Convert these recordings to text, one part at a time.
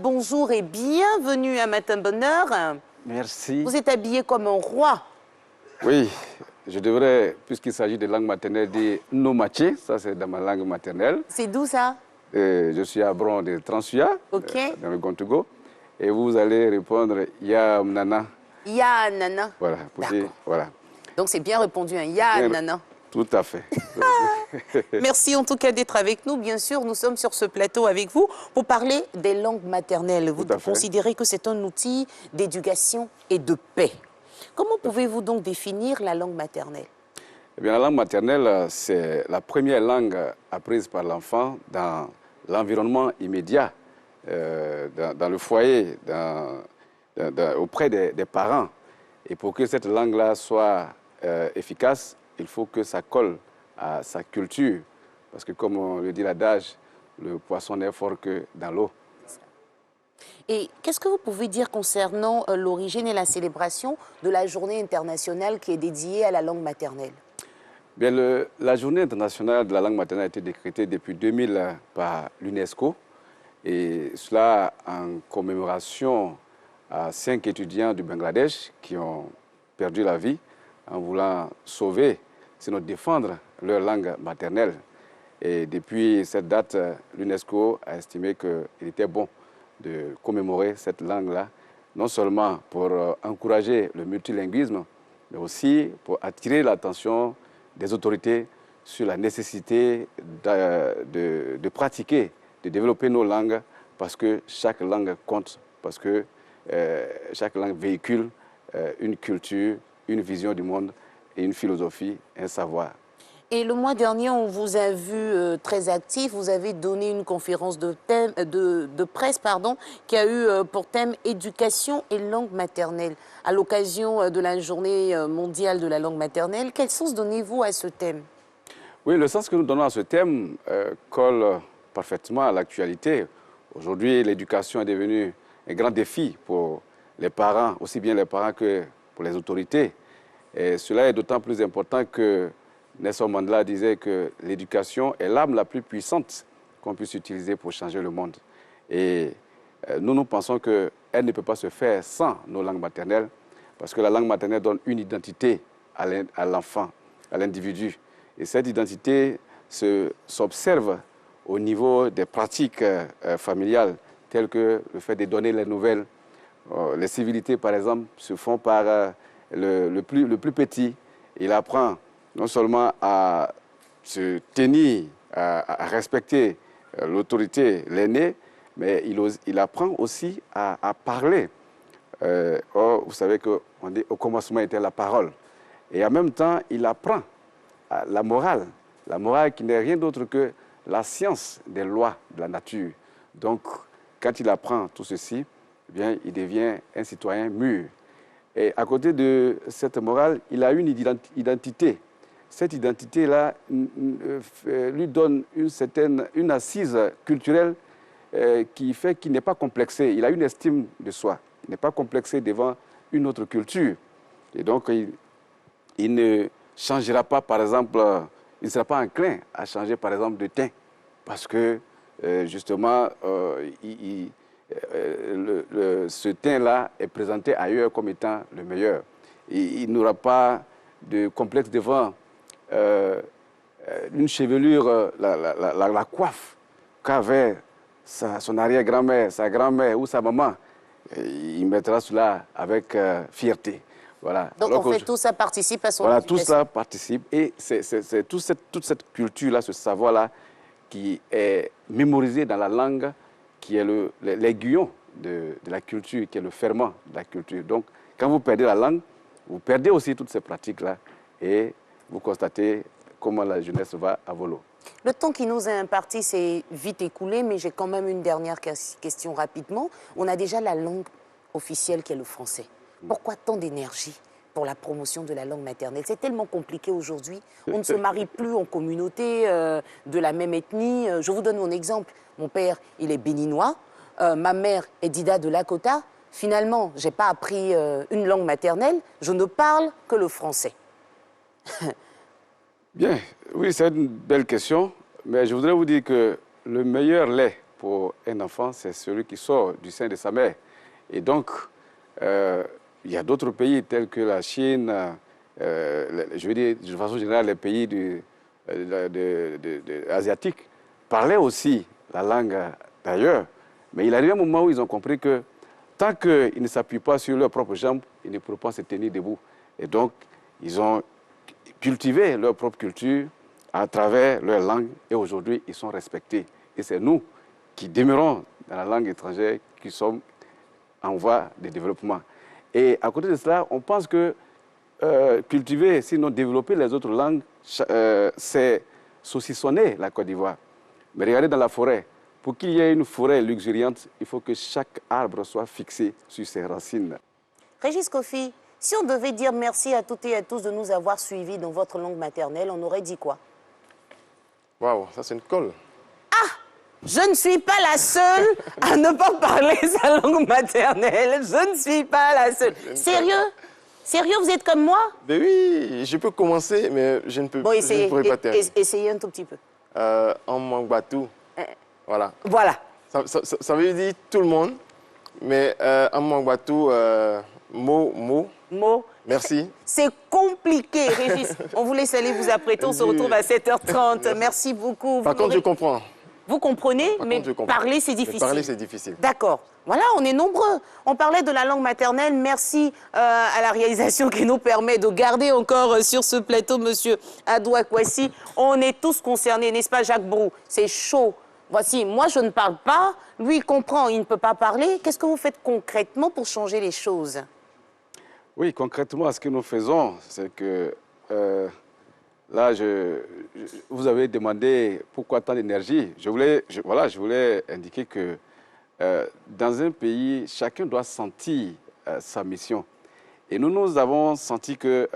Bonjour et bienvenue à Matin Bonheur. Merci. Vous êtes habillé comme un roi. Oui, je devrais, puisqu'il s'agit de langue maternelle, dire Nomaché, ça c'est dans ma langue maternelle. C'est d'où ça? Je suis à Bron de Transua, Ok. dans le Gontogo. Et vous allez répondre Ya Nana. Ya Nana. Voilà, voilà. Donc c'est bien répondu, hein. Ya Bien, Nana. tout à fait. Merci en tout cas d'être avec nous. Bien sûr, nous sommes sur ce plateau avec vous pour parler des langues maternelles. Vous considérez que c'est un outil d'éducation et de paix. Comment pouvez-vous donc définir la langue maternelle? Eh bien, la langue maternelle, c'est la première langue apprise par l'enfant dans l'environnement immédiat, dans le foyer, auprès des parents. Et pour que cette langue-là soit efficace, il faut que ça colle à sa culture. Parce que comme on le dit l'adage, le poisson n'est fort que dans l'eau. Et qu'est-ce que vous pouvez dire concernant l'origine et la célébration de la journée internationale qui est dédiée à la langue maternelle? Bien, la journée internationale de la langue maternelle a été décrétée depuis 2000 par l'UNESCO. Et cela en commémoration à 5 étudiants du Bangladesh qui ont perdu la vie en voulant sauver, sinon défendre leur langue maternelle. Et depuis cette date, l'UNESCO a estimé qu'il était bon de commémorer cette langue-là, non seulement pour encourager le multilinguisme, mais aussi pour attirer l'attention des autorités sur la nécessité de pratiquer, de développer nos langues, parce que chaque langue compte, parce que chaque langue véhicule une culture, une vision du monde et une philosophie, un savoir. Et le mois dernier, on vous a vu très actif, vous avez donné une conférence de presse qui a eu pour thème éducation et langue maternelle. À l'occasion de la journée mondiale de la langue maternelle, quel sens donnez-vous à ce thème? Oui, le sens que nous donnons à ce thème colle parfaitement à l'actualité. Aujourd'hui, l'éducation est devenue un grand défi pour les parents, aussi bien les parents que pour les autorités. Et cela est d'autant plus important que Nelson Mandela disait que l'éducation est l'arme la plus puissante qu'on puisse utiliser pour changer le monde. Et nous pensons qu'elle ne peut pas se faire sans nos langues maternelles, parce que la langue maternelle donne une identité à l'enfant, à l'individu. Et cette identité s'observe au niveau des pratiques familiales, telles que le fait de donner les nouvelles. Les civilités, par exemple, se font par le plus petit. Il apprend non seulement à se tenir, à respecter l'autorité, l'aîné, mais il apprend aussi à parler. Vous savez qu'on dit au commencement était la parole. Et en même temps, il apprend la morale qui n'est rien d'autre que la science des lois de la nature. Donc, quand il apprend tout ceci, eh bien, il devient un citoyen mûr. Et à côté de cette morale, il a une identité. Cette identité-là lui donne une assise culturelle qui fait qu'il n'est pas complexé. Il a une estime de soi. Il n'est pas complexé devant une autre culture. Et donc, il ne changera pas, par exemple, il ne sera pas enclin à changer, par exemple, de teint. Parce que, justement, ce teint-là est présenté ailleurs comme étant le meilleur. Il n'aura pas de complexe devant une chevelure, la coiffe qu'avait son arrière-grand-mère, sa grand-mère ou sa maman. Il mettra cela avec fierté. Voilà. Donc en fait, tout ça participe à son Voilà, éducation. tout ça participe et c'est toute cette culture-là, ce savoir-là qui est mémorisé dans la langue, qui est l'aiguillon de la culture, qui est le ferment de la culture. Donc, quand vous perdez la langue, vous perdez aussi toutes ces pratiques-là et vous constatez comment la jeunesse va à volo. Le temps qui nous est imparti s'est vite écoulé, mais j'ai quand même une dernière question rapidement. On a déjà la langue officielle qui est le français. Pourquoi tant d'énergie pour la promotion de la langue maternelle? C'est tellement compliqué aujourd'hui. On ne se marie plus en communauté de la même ethnie. Je vous donne mon exemple. Mon père, il est béninois. Ma mère est d'Ida de Lakota. Finalement, je n'ai pas appris une langue maternelle. Je ne parle que le français. Bien, oui, c'est une belle question. Mais je voudrais vous dire que le meilleur lait pour un enfant, c'est celui qui sort du sein de sa mère. Et donc, il y a d'autres pays tels que la Chine, je veux dire de façon générale les pays asiatiques, parlaient aussi la langue d'ailleurs. Mais il arrive un moment où ils ont compris que tant qu'ils ne s'appuient pas sur leurs propres jambes, ils ne pourront pas se tenir debout. Et donc, ils ont cultivé leur propre culture à travers leur langue et aujourd'hui, ils sont respectés. Et c'est nous qui demeurons dans la langue étrangère qui sommes en voie de développement. Et à côté de cela, on pense que cultiver, sinon développer les autres langues, c'est saucissonner la Côte d'Ivoire. Mais regardez dans la forêt, pour qu'il y ait une forêt luxuriante, il faut que chaque arbre soit fixé sur ses racines. Régis Kofi, si on devait dire merci à toutes et à tous de nous avoir suivis dans votre langue maternelle, on aurait dit quoi? Waouh, ça c'est une colle. Je ne suis pas la seule à ne pas parler sa langue maternelle. Je ne suis pas la seule. Sérieux? Sérieux, vous êtes comme moi? Ben oui, je peux commencer, mais je ne Bon, je ne pourrai pas terminer. Essayez un tout petit peu. En Mangbatou, voilà. Voilà. Ça veut dire tout le monde, mais en Mangbatou, mot. Merci. C'est compliqué, Régis. On vous laisse aller vous apprêter. On se retrouve à 7h30. Merci beaucoup. Par contre, je comprends. Vous comprenez, Par mais contre, je comprends. parler, c'est difficile. Mais parler, c'est difficile. D'accord. Voilà, on est nombreux. On parlait de la langue maternelle. Merci à la réalisation qui nous permet de garder encore sur ce plateau Monsieur Adou Akwasi. On est tous concernés, n'est-ce pas, Jacques Brou? C'est chaud. Voici, moi, je ne parle pas. Lui, il comprend, il ne peut pas parler. Qu'est-ce que vous faites concrètement pour changer les choses? Oui, concrètement, ce que nous faisons, c'est que là, vous avez demandé pourquoi tant d'énergie. Je voulais indiquer que dans un pays, chacun doit sentir sa mission. Et nous avons senti que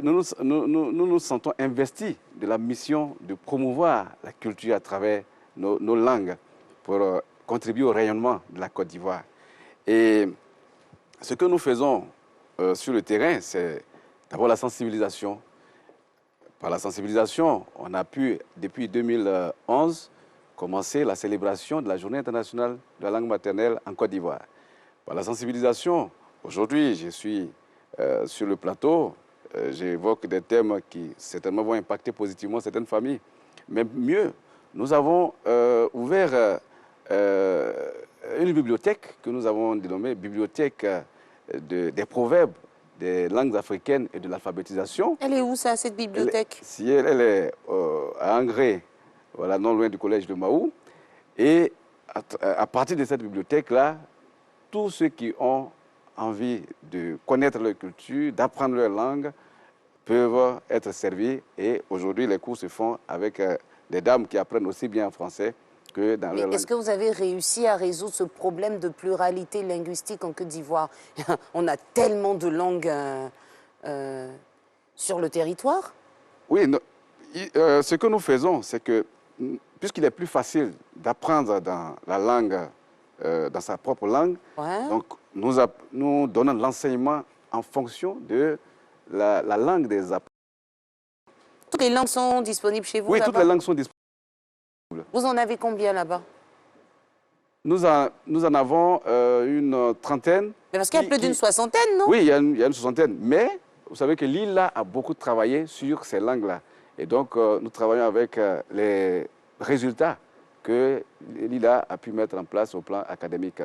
nous nous sentons investis de la mission de promouvoir la culture à travers nos langues pour contribuer au rayonnement de la Côte d'Ivoire. Et ce que nous faisons sur le terrain, c'est d'abord la sensibilisation. Par la sensibilisation, on a pu, depuis 2011, commencer la célébration de la Journée internationale de la langue maternelle en Côte d'Ivoire. Par la sensibilisation, aujourd'hui, je suis sur le plateau, j'évoque des thèmes qui certainement vont impacter positivement certaines familles. Mais mieux, nous avons ouvert une bibliothèque que nous avons dénommée Bibliothèque des proverbes des langues africaines et de l'alphabétisation. Elle est où, ça, cette bibliothèque? Elle est à Angré, voilà, non loin du collège de Mahou. Et à partir de cette bibliothèque-là, tous ceux qui ont envie de connaître leur culture, d'apprendre leur langue, peuvent être servis. Et aujourd'hui, les cours se font avec des dames qui apprennent aussi bien en français que dans leur langue. Est-ce que vous avez réussi à résoudre ce problème de pluralité linguistique en Côte d'Ivoire? On a tellement de langues sur le territoire. Oui, ce que nous faisons, c'est que, puisqu'il est plus facile d'apprendre dans la langue, dans sa propre langue, donc nous donnons l'enseignement en fonction de la langue des apprenants. Toutes les langues sont disponibles chez vous? Oui, toutes les langues sont disponibles. Vous en avez combien là-bas? Nous en avons une trentaine. Mais parce qu'il y a plus d'une soixantaine, non? Oui, il y a une soixantaine. Mais vous savez que l'ILA a beaucoup travaillé sur ces langues-là. Et donc, nous travaillons avec les résultats que l'ILA a pu mettre en place au plan académique.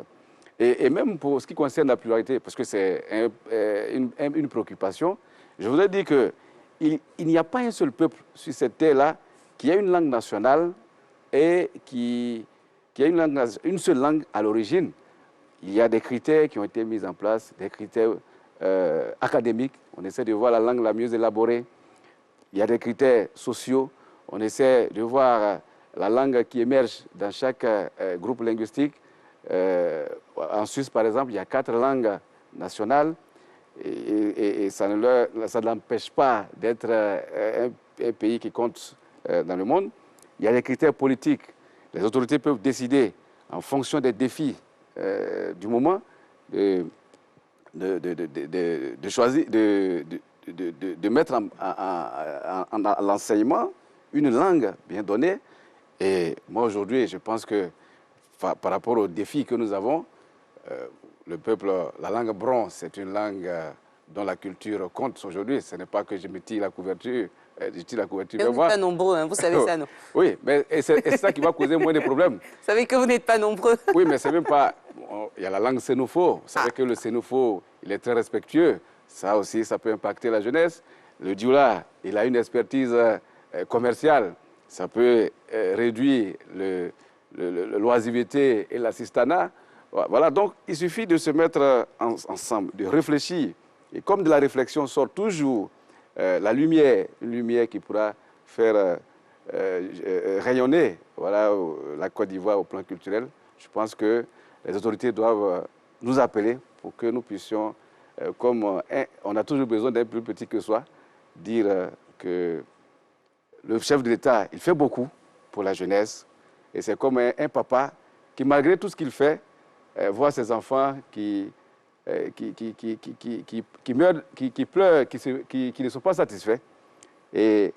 Et même pour ce qui concerne la pluralité, parce que c'est une préoccupation, je voudrais dire qu'il n'y a pas un seul peuple sur cette terre-là qui a une langue nationale et qui a une seule langue à l'origine. Il y a des critères qui ont été mis en place, des critères académiques. On essaie de voir la langue la mieux élaborée. Il y a des critères sociaux. On essaie de voir la langue qui émerge dans chaque groupe linguistique. En Suisse, par exemple, il y a 4 langues nationales et ça ne l'empêche pas d'être un pays qui compte dans le monde. Il y a des critères politiques. Les autorités peuvent décider, en fonction des défis du moment, de choisir, de mettre en l'enseignement une langue bien donnée. Et moi, aujourd'hui, je pense que par rapport aux défis que nous avons, le peuple, la langue bron, c'est une langue dont la culture compte aujourd'hui. Ce n'est pas que je me tire la couverture, Mais vous n'êtes pas nombreux, hein, vous savez ça, non? Oui, mais c'est ça qui va causer moins de problèmes. Vous savez que vous n'êtes pas nombreux. Oui, mais c'est même pas... Il y a la langue sénoufo. Vous savez que le sénoufo, il est très respectueux. Ça aussi, ça peut impacter la jeunesse. Le dioula, il a une expertise commerciale. Ça peut réduire l'oisiveté et l'assistanat. Voilà, donc il suffit de se mettre ensemble, de réfléchir. Et comme de la réflexion sort toujours la lumière, une lumière qui pourra faire rayonner voilà, la Côte d'Ivoire au plan culturel, je pense que les autorités doivent nous appeler pour que nous puissions, comme on a toujours besoin d'un plus petit que soi, dire que le chef de l'État, il fait beaucoup pour la jeunesse. Et c'est comme un papa qui, malgré tout ce qu'il fait, voit ses enfants qui meurent, qui pleurent, qui ne sont pas satisfaits. Et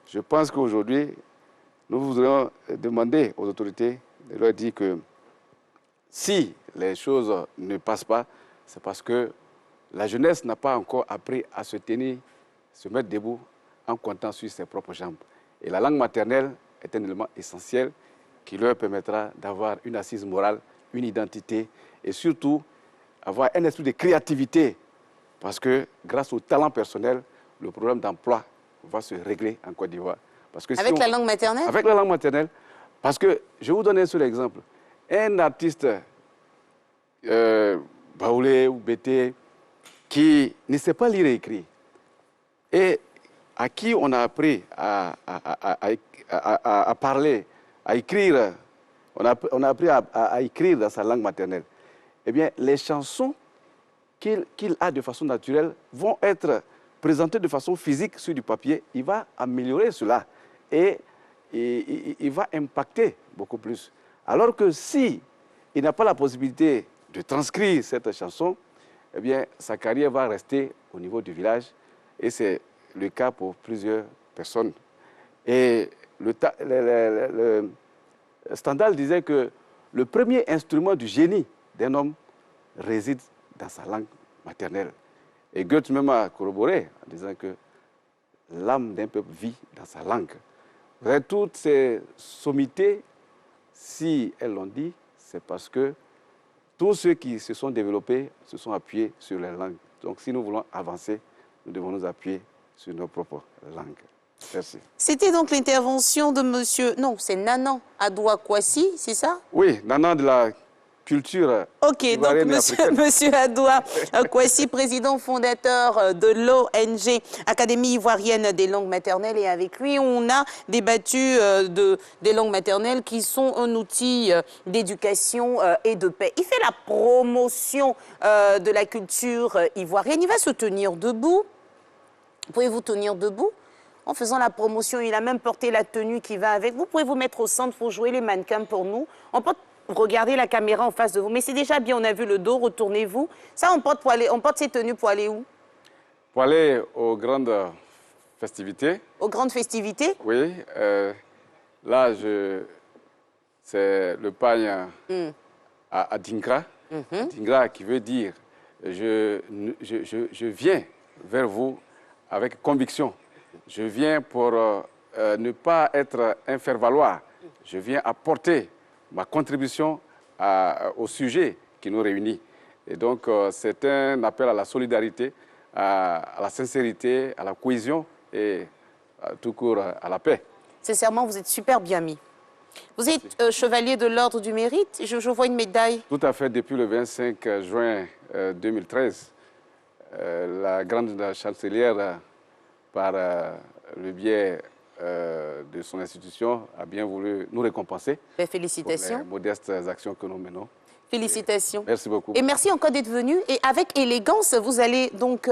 je pense qu'aujourd'hui, nous voudrions demander aux autorités de leur dire que si les choses ne passent pas, c'est parce que la jeunesse n'a pas encore appris à se tenir, se mettre debout en comptant sur ses propres jambes. Et la langue maternelle est un élément essentiel qui leur permettra d'avoir une assise morale, une identité et surtout avoir un esprit de créativité. Parce que grâce au talent personnel, le problème d'emploi va se régler en Côte d'Ivoire. Avec la langue maternelle? Avec la langue maternelle. Parce que, je vais vous donner un seul exemple. Un artiste baoulé ou bété qui ne sait pas lire et écrire et à qui on a appris à parler, à écrire, on a appris à écrire dans sa langue maternelle, eh bien, les chansons qu'il a de façon naturelle vont être présentées de façon physique sur du papier. Il va améliorer cela et il va impacter beaucoup plus. Alors que si il n'a pas la possibilité de transcrire cette chanson, eh bien, sa carrière va rester au niveau du village. Et c'est le cas pour plusieurs personnes. Et Stendhal disait que le premier instrument du génie d'un homme réside dans sa langue maternelle. Et Goethe même a corroboré en disant que l'âme d'un peuple vit dans sa langue. Vous voyez, toutes ces sommités, si elles l'ont dit, c'est parce que tous ceux qui se sont développés se sont appuyés sur les langues. Donc si nous voulons avancer, nous devons nous appuyer sur nos propres langues. Merci. C'était donc l'intervention de monsieur... Non, c'est Nanan Adoua Kwasi, c'est ça? Oui, Nanan de la culture. Ok, donc monsieur Adoua Kwasi, président fondateur de l'ONG Académie ivoirienne des langues maternelles. Et avec lui, on a débattu des langues maternelles qui sont un outil d'éducation et de paix. Il fait la promotion de la culture ivoirienne. Il va se tenir debout. Pouvez-vous tenir debout en faisant la promotion? Il a même porté la tenue qui va avec. Vous pouvez vous mettre au centre pour jouer les mannequins pour nous. On peut regarder la caméra en face de vous. Mais c'est déjà bien, on a vu le dos, retournez-vous. Ça, on porte ces tenues pour aller où? Pour aller aux grandes festivités. Aux grandes festivités? Oui. Là, c'est le pagne à Dingra. Dingra qui veut dire je viens vers vous avec conviction. Je viens pour ne pas être un faire-valoir. Je viens apporter ma contribution au sujet qui nous réunit. Et donc, c'est un appel à la solidarité, à la sincérité, à la cohésion et tout court à la paix. Sincèrement, vous êtes super bien mis. Vous êtes chevalier de l'Ordre du Mérite. Je vois une médaille. Tout à fait. Depuis le 25 juin 2013, la grande chancelière, par le biais de son institution, a bien voulu nous récompenser. Félicitations. Pour les modestes actions que nous menons. Félicitations. Merci beaucoup. Et merci encore d'être venu. Et avec élégance, vous allez donc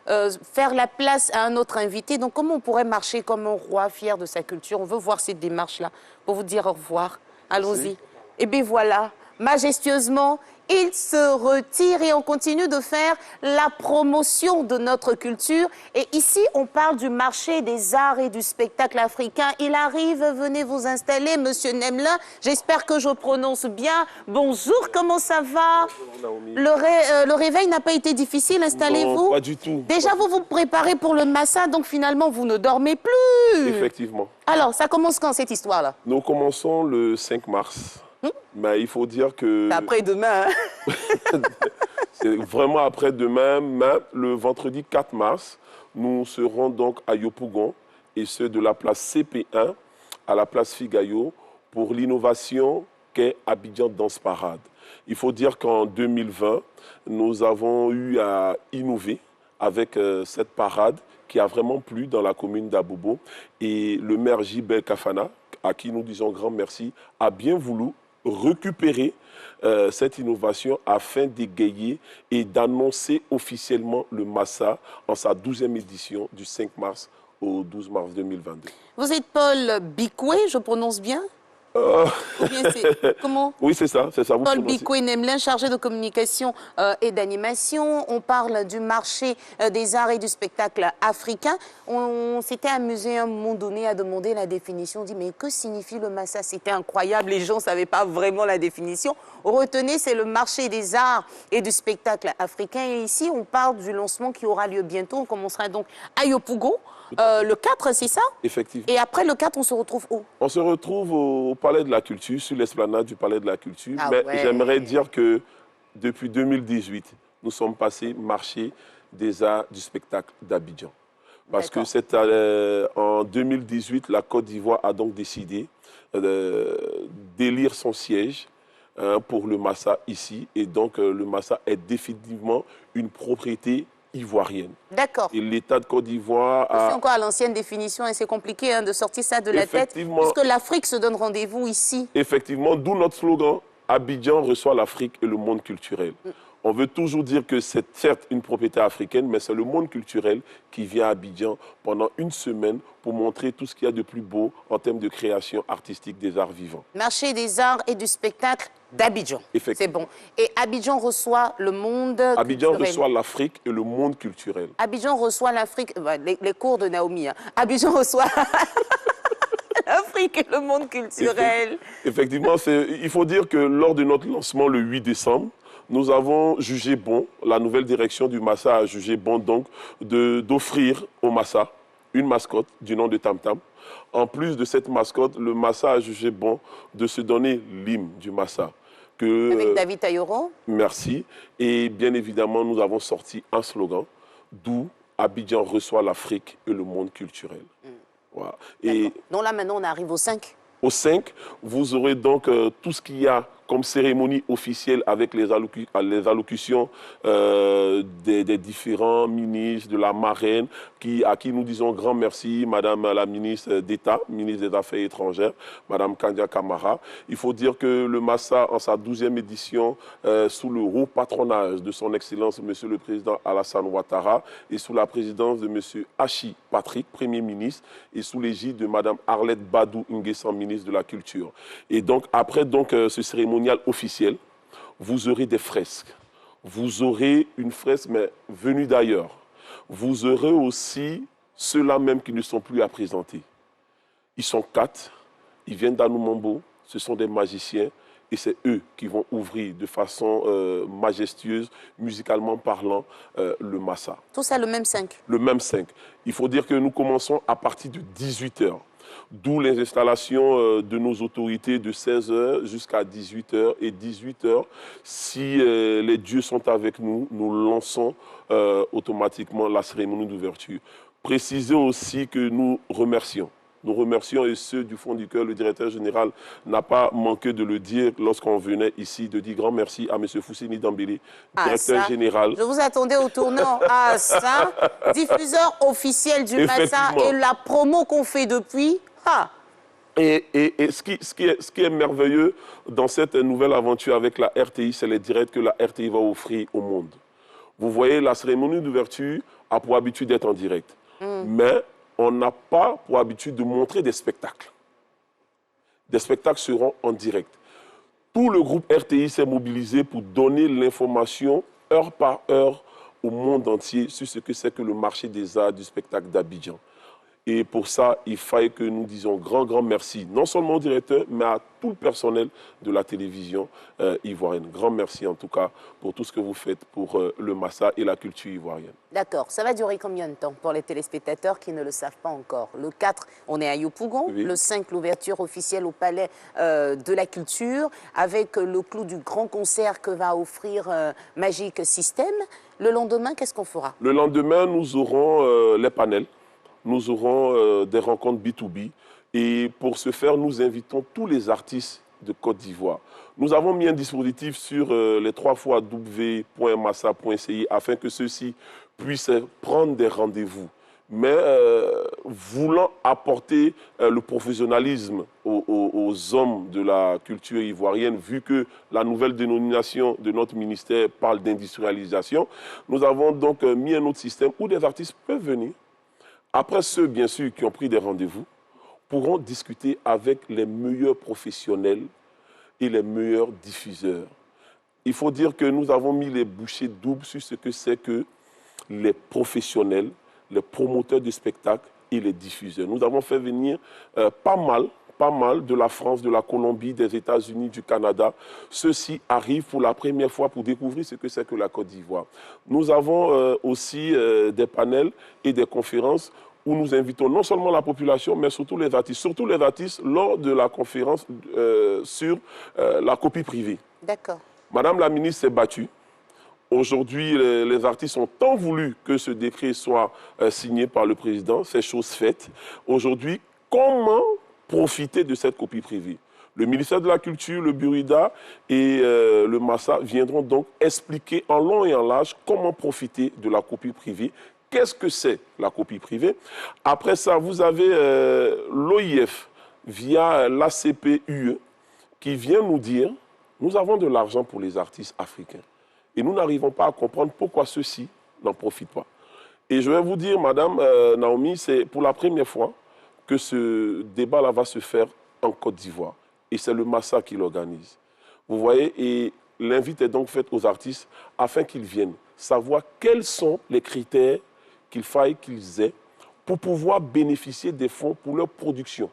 faire la place à un autre invité. Donc comment on pourrait marcher comme un roi fier de sa culture? On veut voir cette démarche-là pour vous dire au revoir. Allons-y. Et bien voilà, majestueusement, il se retire et on continue de faire la promotion de notre culture. Et ici, on parle du marché des arts et du spectacle africain. Il arrive, venez vous installer, Monsieur Nemlin. J'espère que je prononce bien. Bonjour, comment ça va? Le réveil n'a pas été difficile, installez-vous? Non, pas du tout. Déjà, vous vous préparez pour le Massa, donc finalement, vous ne dormez plus. Effectivement. Alors, ça commence quand, cette histoire-là? Nous commençons le 5 mars. Mais il faut dire que... C'est après-demain. Hein? C'est vraiment après-demain, mais le vendredi 4 mars, nous serons donc à Yopougon, et ce de la place CP1 à la place Figayo, pour l'innovation qu'est Abidjan Dance Parade. Il faut dire qu'en 2020, nous avons eu à innover avec cette parade qui a vraiment plu dans la commune d'Abobo. Et le maire Gilbert Kafana, à qui nous disons grand merci, a bien voulu récupérer cette innovation afin d'égayer et d'annoncer officiellement le Massa en sa 12e édition du 5 mars au 12 mars 2022. Vous êtes Paul Bikoué, je prononce bien? Ou bien c'est... Comment? Oui, c'est ça. Vous Paul Bikoué Nemlin, chargé de communication et d'animation. On parle du marché des arts et du spectacle africain. On s'était amusé à un moment donné à demander la définition. On dit, mais que signifie le Massa? C'était incroyable, les gens ne savaient pas vraiment la définition. Retenez, c'est le marché des arts et du spectacle africain. Et ici, on parle du lancement qui aura lieu bientôt. On commencera donc à Yopougon. Le 4, c'est ça? Effectivement. Et après le 4, on se retrouve où? On se retrouve au Palais de la Culture, sur l'esplanade du Palais de la Culture. Ah Mais ouais. J'aimerais j'aimerais dire que depuis 2018, nous sommes passés marché des arts du spectacle d'Abidjan. Parce que c'est en 2018, la Côte d'Ivoire a donc décidé d'élire son siège pour le Massa ici. Et donc le Massa est définitivement une propriété ivoirienne. D'accord. Et l'État de Côte d'Ivoire C'est a... encore à l'ancienne définition et c'est compliqué de sortir ça de la tête, puisque l'Afrique se donne rendez-vous ici. Effectivement, d'où notre slogan « Abidjan reçoit l'Afrique et le monde culturel ». On veut toujours dire que c'est certes une propriété africaine, mais c'est le monde culturel qui vient à Abidjan pendant une semaine pour montrer tout ce qu'il y a de plus beau en termes de création artistique des arts vivants. Marché des arts et du spectacle d'Abidjan. C'est bon. Et Abidjan reçoit le monde Abidjan culturel. reçoit l'Afrique et le monde culturel. Abidjan reçoit l'Afrique... les cours de Naomi. Hein. Abidjan reçoit... l'Afrique et le monde culturel. Effectivement, il faut dire que lors de notre lancement le 8 décembre, nous avons jugé bon, la nouvelle direction du Massa a jugé bon donc d'offrir au Massa une mascotte du nom de Tam Tam. En plus de cette mascotte, le Massa a jugé bon de se donner l'hymne du Massa. Avec David Tayoro. Merci. Et bien évidemment, nous avons sorti un slogan, d'où Abidjan reçoit l'Afrique et le monde culturel. Voilà. Et donc là, maintenant, on arrive au 5. Au 5, vous aurez donc tout ce qu'il y a comme cérémonie officielle avec les allocutions des différents ministres, de la marraine, à qui nous disons grand merci, Madame la ministre d'État, ministre des Affaires étrangères, Madame Kandia Kamara. Il faut dire que le Massa, en sa 12e édition, sous le haut patronage de son Excellence, Monsieur le Président Alassane Ouattara, et sous la présidence de Monsieur Hachi Patrick, Premier ministre, et sous l'égide de Madame Arlette Badou Nguessan, ministre de la Culture. Et donc, après ce cérémonial officiel, vous aurez des fresques. Vous aurez une fresque, mais venue d'ailleurs. Vous aurez aussi ceux-là même qui ne sont plus à présenter. Ils sont 4, ils viennent d'Anoumambo, ce sont des magiciens, et c'est eux qui vont ouvrir de façon majestueuse, musicalement parlant, le Massa. Tout ça le même 5? Le même 5. Il faut dire que nous commençons à partir de 18h. D'où les installations de nos autorités de 16h jusqu'à 18h. Et 18h, si les dieux sont avec nous, nous lançons automatiquement la cérémonie d'ouverture. Précisez aussi que nous remercions. Nous remercions, et ce, du fond du cœur, le directeur général n'a pas manqué de le dire lorsqu'on venait ici, de dire grand merci à M. Foussini Dambélé, directeur général. Je vous attendais au tournant. Ah, ça, diffuseur officiel du Massa et la promo qu'on fait depuis. Ah. Et ce qui est merveilleux dans cette nouvelle aventure avec la RTI, c'est les directs que la RTI va offrir au monde. Vous voyez, la cérémonie d'ouverture a pour habitude d'être en direct. Mais on n'a pas pour habitude de montrer des spectacles. Des spectacles seront en direct. Tout le groupe RTI s'est mobilisé pour donner l'information heure par heure au monde entier sur ce que c'est que le marché des arts du spectacle d'Abidjan. Et pour ça, il fallait que nous disions grand merci, non seulement au directeur, mais à tout le personnel de la télévision ivoirienne. Grand merci en tout cas pour tout ce que vous faites pour le Massa et la culture ivoirienne. D'accord. Ça va durer combien de temps pour les téléspectateurs qui ne le savent pas encore? Le 4, on est à Yopougon. Oui. Le 5, l'ouverture officielle au Palais de la Culture, avec le clou du grand concert que va offrir Magic System. Le lendemain, qu'est-ce qu'on fera? Le lendemain, nous aurons les panels. Nous aurons des rencontres B2B et pour ce faire, nous invitons tous les artistes de Côte d'Ivoire. Nous avons mis un dispositif sur les 3w.massa.ci afin que ceux-ci puissent prendre des rendez-vous. Mais voulant apporter le professionnalisme aux hommes de la culture ivoirienne, vu que la nouvelle dénomination de notre ministère parle d'industrialisation, nous avons donc mis un autre système où des artistes peuvent venir. Après ceux, bien sûr, qui ont pris des rendez-vous, pourront discuter avec les meilleurs professionnels et les meilleurs diffuseurs. Il faut dire que nous avons mis les bouchées doubles sur ce que c'est que les professionnels, les promoteurs de spectacles et les diffuseurs. Nous avons fait venir pas mal de la France, de la Colombie, des États-Unis, du Canada. Ceux-ci arrivent pour la première fois pour découvrir ce que c'est que la Côte d'Ivoire. Nous avons aussi des panels et des conférences où nous invitons non seulement la population, mais surtout les artistes lors de la conférence sur la copie privée. D'accord. Madame la ministre s'est battue. Aujourd'hui, les artistes ont tant voulu que ce décret soit signé par le président. C'est chose faite. Aujourd'hui, comment profiter de cette copie privée? Le ministère de la Culture, le Burida et le Massa viendront donc expliquer en long et en large comment profiter de la copie privée. Qu'est-ce que c'est la copie privée? Après ça, vous avez l'OIF via l'ACPUE qui vient nous dire nous avons de l'argent pour les artistes africains et nous n'arrivons pas à comprendre pourquoi ceux-ci n'en profitent pas. Et je vais vous dire, Madame Naomi, c'est pour la première fois que ce débat-là va se faire en Côte d'Ivoire. Et c'est le Massa qui l'organise. Vous voyez, et l'invite est donc faite aux artistes afin qu'ils viennent savoir quels sont les critères qu'il faille qu'ils aient pour pouvoir bénéficier des fonds pour leur production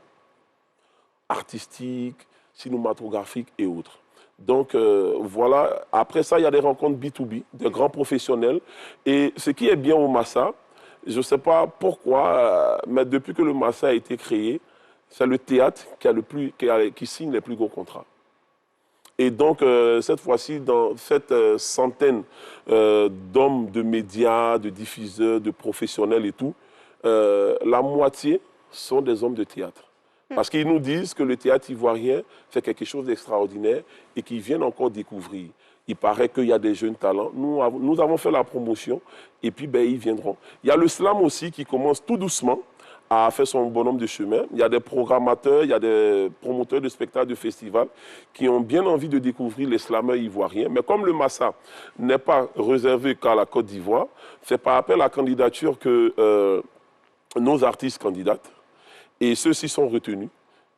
artistique, cinématographique et autres. Donc voilà, après ça, il y a des rencontres B2B, des grands professionnels. Et ce qui est bien au Massa, je ne sais pas pourquoi, mais depuis que le Massa a été créé, c'est le théâtre qui signe les plus gros contrats. Et donc, cette fois-ci, dans cette centaine d'hommes de médias, de diffuseurs, de professionnels et tout, la moitié sont des hommes de théâtre. Parce qu'ils nous disent que le théâtre ivoirien, c'est quelque chose d'extraordinaire et qu'ils viennent encore découvrir. Il paraît qu'il y a des jeunes talents. Nous avons fait la promotion et puis ils viendront. Il y a le slam aussi qui commence tout doucement à faire son bonhomme de chemin. Il y a des programmateurs, il y a des promoteurs de spectacles, de festivals qui ont bien envie de découvrir les slameurs ivoiriens. Mais comme le Massa n'est pas réservé qu'à la Côte d'Ivoire, c'est par appel à candidature que nos artistes candidatent. Et ceux-ci sont retenus.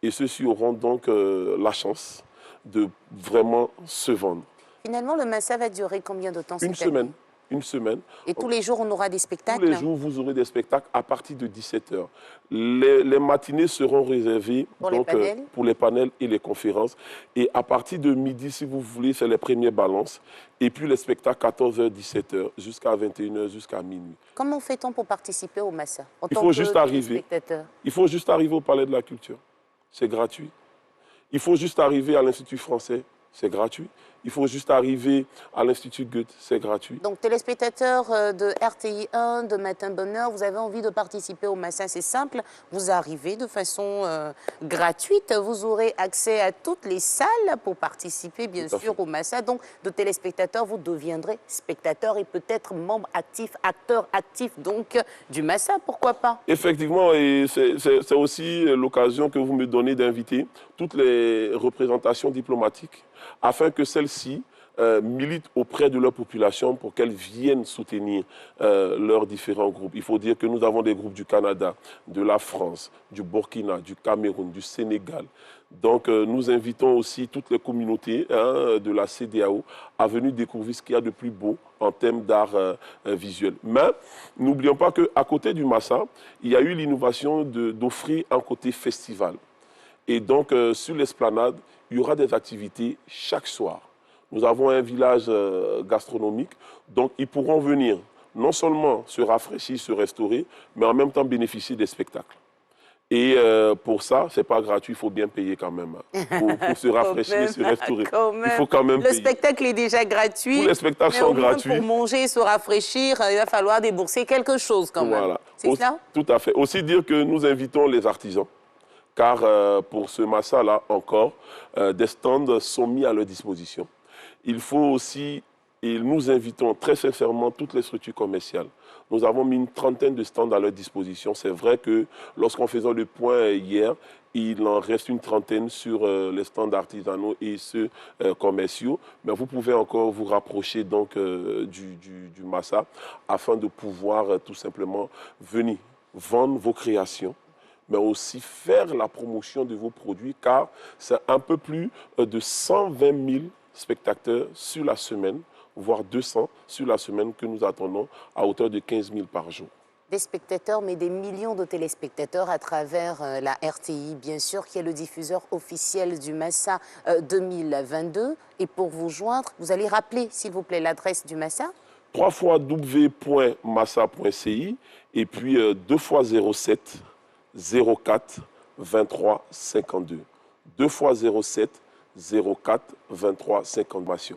Et ceux-ci auront donc la chance de vraiment se vendre. Finalement, le Massa va durer combien de temps? Une semaine. Une semaine. Et tous les jours, on aura des spectacles? Tous les jours, vous aurez des spectacles à partir de 17h. Les matinées seront réservées pour les panels et les conférences. Et à partir de midi, si vous voulez, c'est les premières balances. Et puis les spectacles 14h, 17h, jusqu'à 21h, jusqu'à minuit. Comment fait-on pour participer au Massa en tant que spectateur? Il faut juste arriver au Palais de la Culture. C'est gratuit. Il faut juste arriver à l'Institut français. C'est gratuit. Il faut juste arriver à l'Institut Goethe, c'est gratuit. Donc, téléspectateurs de RTI 1, de Matin Bonheur, vous avez envie de participer au Massa, c'est simple. Vous arrivez de façon gratuite. Vous aurez accès à toutes les salles pour participer, bien sûr, au Massa. Donc, de téléspectateurs, vous deviendrez spectateur et peut-être membre actif, acteur actif, donc, du Massa, pourquoi pas? Effectivement, et c'est aussi l'occasion que vous me donnez d'inviter toutes les représentations diplomatiques afin que celles-ci militent auprès de leur population pour qu'elles viennent soutenir leurs différents groupes. Il faut dire que nous avons des groupes du Canada, de la France, du Burkina, du Cameroun, du Sénégal. Donc nous invitons aussi toutes les communautés de la CEDEAO à venir découvrir ce qu'il y a de plus beau en termes d'art visuel. Mais n'oublions pas qu'à côté du Massa, il y a eu l'innovation d'offrir un côté festival. Et donc sur l'esplanade, il y aura des activités chaque soir. Nous avons un village gastronomique, donc ils pourront venir non seulement se rafraîchir, se restaurer, mais en même temps bénéficier des spectacles. Et pour ça, ce n'est pas gratuit, il faut bien payer quand même. Pour se rafraîchir, se restaurer. Il faut quand même payer. Le spectacle est déjà gratuit. Tous les spectacles sont gratuits. Pour manger et se rafraîchir, il va falloir débourser quelque chose quand même. Voilà. C'est ça? Tout à fait. Aussi dire que nous invitons les artisans, car pour ce Massa-là encore, des stands sont mis à leur disposition. Il faut aussi, et nous invitons très sincèrement toutes les structures commerciales. Nous avons mis une trentaine de stands à leur disposition. C'est vrai que lorsqu'on faisait le point hier, il en reste une trentaine sur les stands artisanaux et ceux commerciaux. Mais vous pouvez encore vous rapprocher donc, du Massa afin de pouvoir tout simplement venir vendre vos créations, mais aussi faire la promotion de vos produits, car c'est un peu plus de 120 000 spectateurs sur la semaine, voire 200 sur la semaine que nous attendons à hauteur de 15 000 par jour. Des spectateurs, mais des millions de téléspectateurs à travers la RTI, bien sûr, qui est le diffuseur officiel du Massa 2022. Et pour vous joindre, vous allez rappeler, s'il vous plaît, l'adresse du Massa? www.massa.ci et puis 2 fois 07 04 23 52. 2 fois 07 04 23 52.